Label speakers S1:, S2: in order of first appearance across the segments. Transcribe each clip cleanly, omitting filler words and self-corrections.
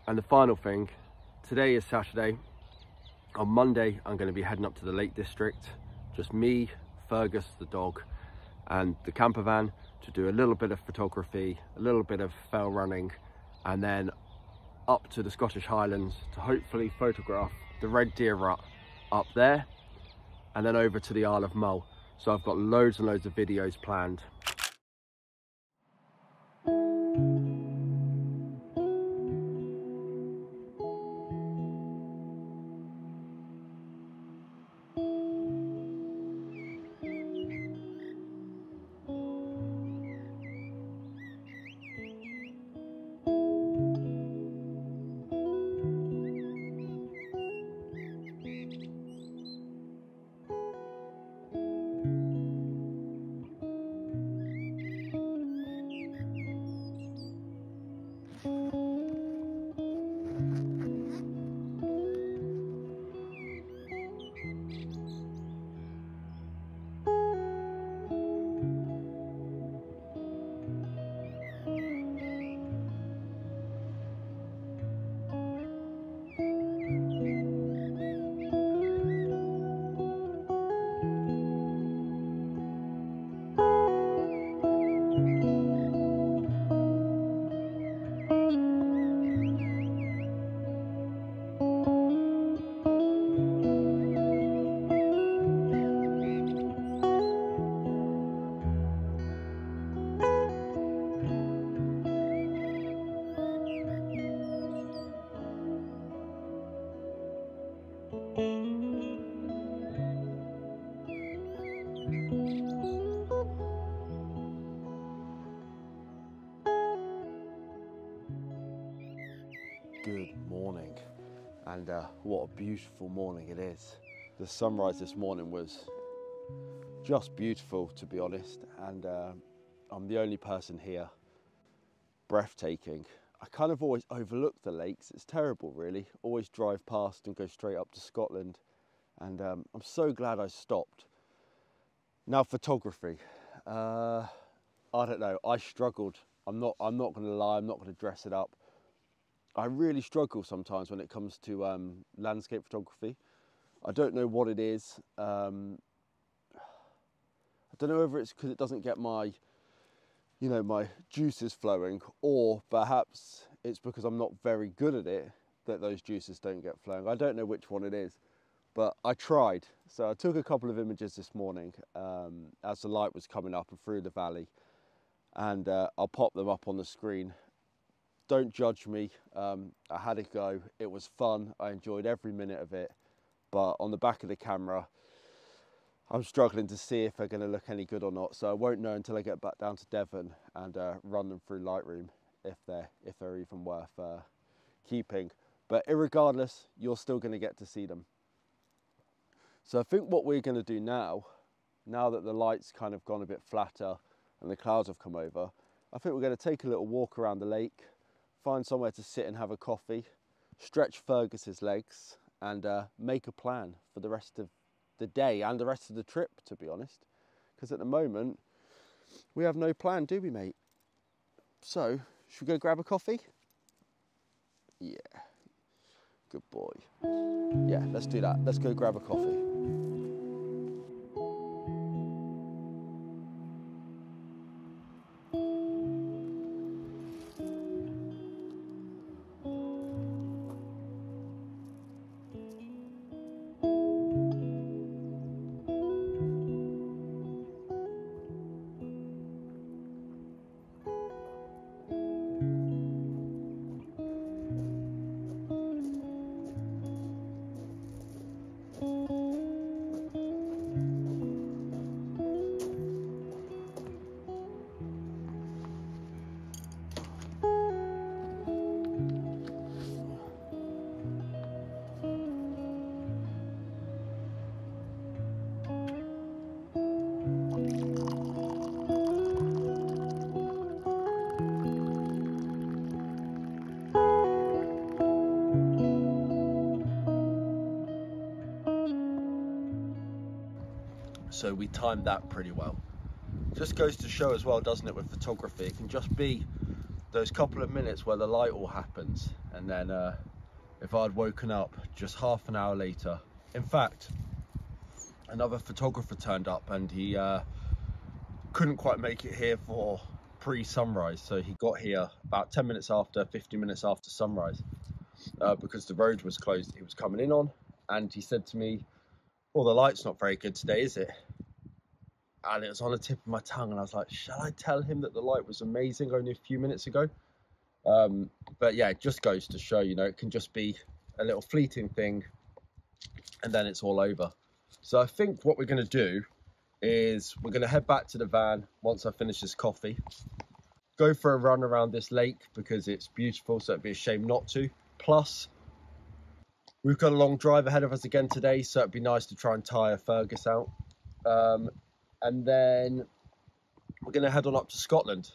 S1: And the final thing, today is Saturday. On Monday, I'm going to be heading up to the Lake District. Just me, Fergus, the dog, and the camper van to do a little bit of photography, a little bit of fell running, and then up to the Scottish Highlands to hopefully photograph the red deer rut up there, and then over to the Isle of Mull. So I've got loads and loads of videos planned. Good morning, and what a beautiful morning it is. The sunrise this morning was just beautiful, to be honest, and I'm the only person here. Breathtaking. I kind of always overlook the lakes. It's terrible, really. Always drive past and go straight up to Scotland, and I'm so glad I stopped. Now, photography. I don't know, I struggled. I'm not gonna lie, I'm not gonna dress it up. I really struggle sometimes when it comes to landscape photography. I don't know what it is. I don't know whether it's because it doesn't get my, my juices flowing, or perhaps it's because I'm not very good at it that those juices don't get flowing. I don't know which one it is, but I tried. So I took a couple of images this morning as the light was coming up and through the valley, and I'll pop them up on the screen. Don't judge me. I had a go. It was fun. I enjoyed every minute of it. But on the back of the camera, I'm struggling to see if they're going to look any good or not. So I won't know until I get back down to Devon and run them through Lightroom if they're even worth keeping. But irregardless, you're still going to get to see them. So I think what we're going to do now that the light's kind of gone a bit flatter and the clouds have come over, I think we're going to take a little walk around the lake, find somewhere to sit and have a coffee, stretch Fergus's legs, and make a plan for the rest of the day and the rest of the trip, to be honest. Because at the moment, we have no plan, do we, mate? So, should we go grab a coffee? Yeah, good boy. Yeah, let's do that. Let's go grab a coffee. So we timed that pretty well. Just goes to show as well, doesn't it, with photography, it can just be those couple of minutes where the light all happens, and then if I'd woken up just half an hour later. In fact, another photographer turned up, and he couldn't quite make it here for pre-sunrise, so he got here about 10 minutes after, 15 minutes after sunrise, because the road was closed he was coming in on. And he said to me, well, the light's not very good today, is it? And it was on the tip of my tongue, and I was like, shall I tell him that the light was amazing only a few minutes ago? But yeah, it just goes to show, you know, it can just be a little fleeting thing and then it's all over. So I think what we're going to do is we're going to head back to the van once I finish this coffee, go for a run around this lake because it's beautiful, so it'd be a shame not to. Plus, we've got a long drive ahead of us again today, so it'd be nice to try and tire Fergus out. And then we're going to head on up to Scotland.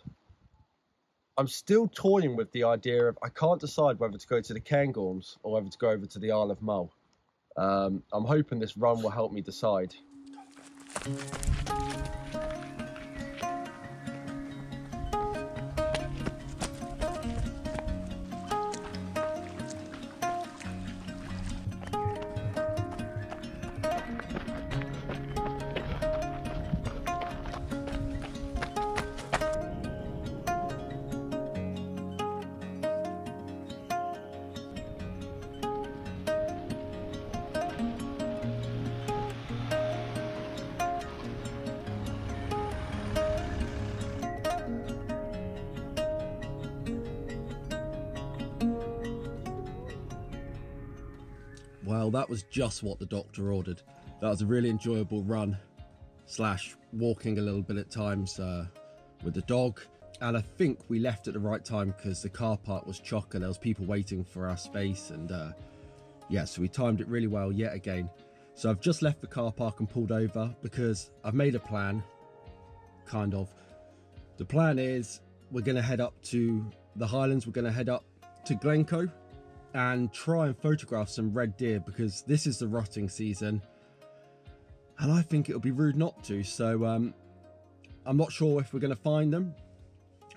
S1: I'm still toying with the idea of, I can't decide whether to go to the Cairngorms or whether to go over to the Isle of Mull. I'm hoping this run will help me decide. Well, that was just what the doctor ordered. That was a really enjoyable run slash walking a little bit at times with the dog. And I think we left at the right time because the car park was chocker. There was people waiting for our space, and yeah, so we timed it really well yet again. So I've just left the car park and pulled over because I've made a plan, kind of. The plan is we're going to head up to the Highlands. We're going to head up to Glencoe and try and photograph some red deer because this is the rutting season and I think it would be rude not to. So I'm not sure if we're going to find them,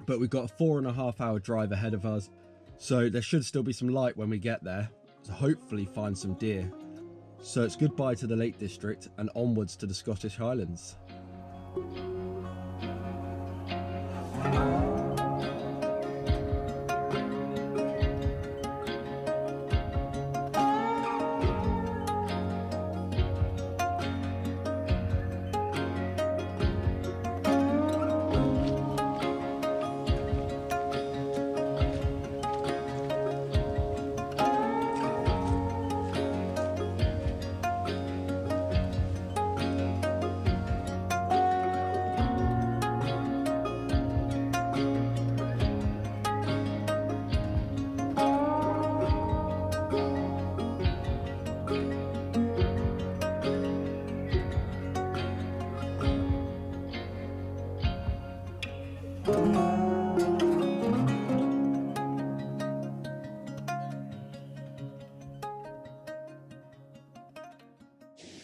S1: but we've got a 4.5 hour drive ahead of us, so there should still be some light when we get there, so hopefully find some deer. So it's goodbye to the Lake District and onwards to the Scottish Highlands.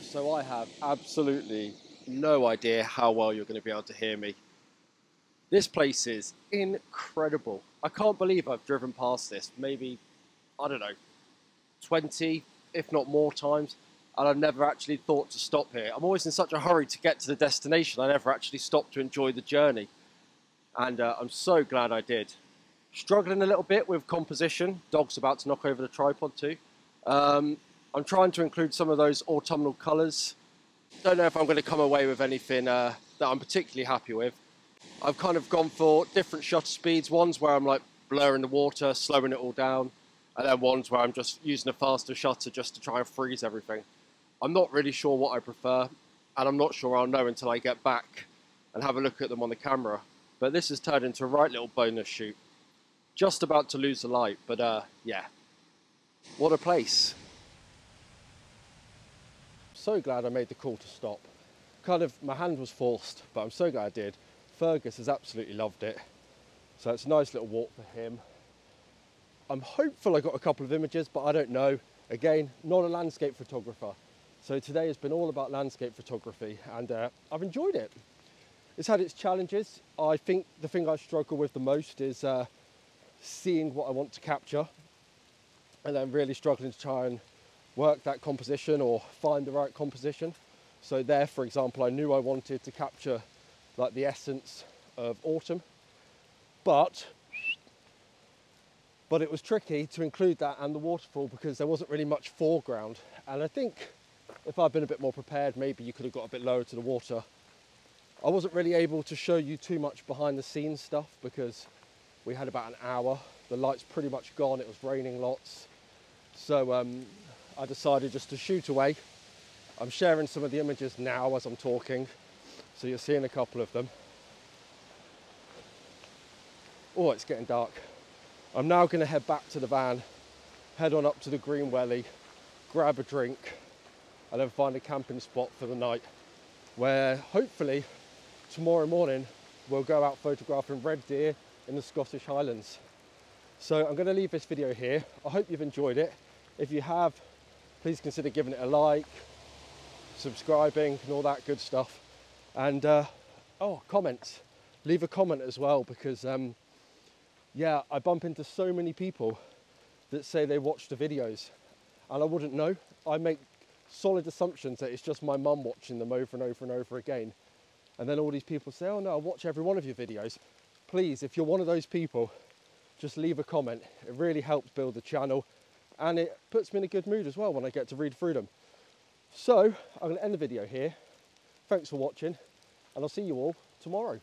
S1: So I have absolutely no idea how well you're going to be able to hear me. This place is incredible. I can't believe I've driven past this maybe, I don't know, 20, if not more times, and I've never actually thought to stop here. I'm always in such a hurry to get to the destination, I never actually stop to enjoy the journey. And I'm so glad I did. Struggling a little bit with composition. Dog's about to knock over the tripod too. I'm trying to include some of those autumnal colours. Don't know if I'm going to come away with anything that I'm particularly happy with. I've kind of gone for different shutter speeds. Ones where I'm like blurring the water, slowing it all down, and then ones where I'm just using a faster shutter just to try and freeze everything. I'm not really sure what I prefer, and I'm not sure I'll know until I get back and have a look at them on the camera. But this has turned into a right little bonus shoot. Just about to lose the light, but yeah, what a place. So glad I made the call to stop. Kind of, my hand was forced, but I'm so glad I did. Fergus has absolutely loved it. So it's a nice little walk for him. I'm hopeful I got a couple of images, but I don't know. Again, not a landscape photographer. So today has been all about landscape photography, and I've enjoyed it. It's had its challenges. I think the thing I struggle with the most is seeing what I want to capture. and then really struggling to try and work that composition or find the right composition. So there, for example, I knew I wanted to capture like the essence of autumn, but it was tricky to include that and the waterfall because there wasn't really much foreground. And I think if I'd been a bit more prepared, maybe you could have got a bit lower to the water. I wasn't really able to show you too much behind the scenes stuff because we had about an hour. The light's pretty much gone, it was raining lots. So I decided just to shoot away. I'm sharing some of the images now as I'm talking, so you're seeing a couple of them. Oh, it's getting dark. I'm now going to head back to the van, head on up to the Green Welly, grab a drink, and then find a camping spot for the night, where hopefully tomorrow morning we'll go out photographing red deer in the Scottish Highlands. So I'm going to leave this video here. I hope you've enjoyed it. If you have, please consider giving it a like, subscribing and all that good stuff. And comments. Leave a comment as well, because yeah, I bump into so many people that say they watch the videos and I wouldn't know. I make solid assumptions that it's just my mum watching them over and over and over again. And then all these people say, oh no, I watch every one of your videos. Please, if you're one of those people, just leave a comment. It really helps build the channel and it puts me in a good mood as well when I get to read through them. So I'm going to end the video here. Thanks for watching and I'll see you all tomorrow.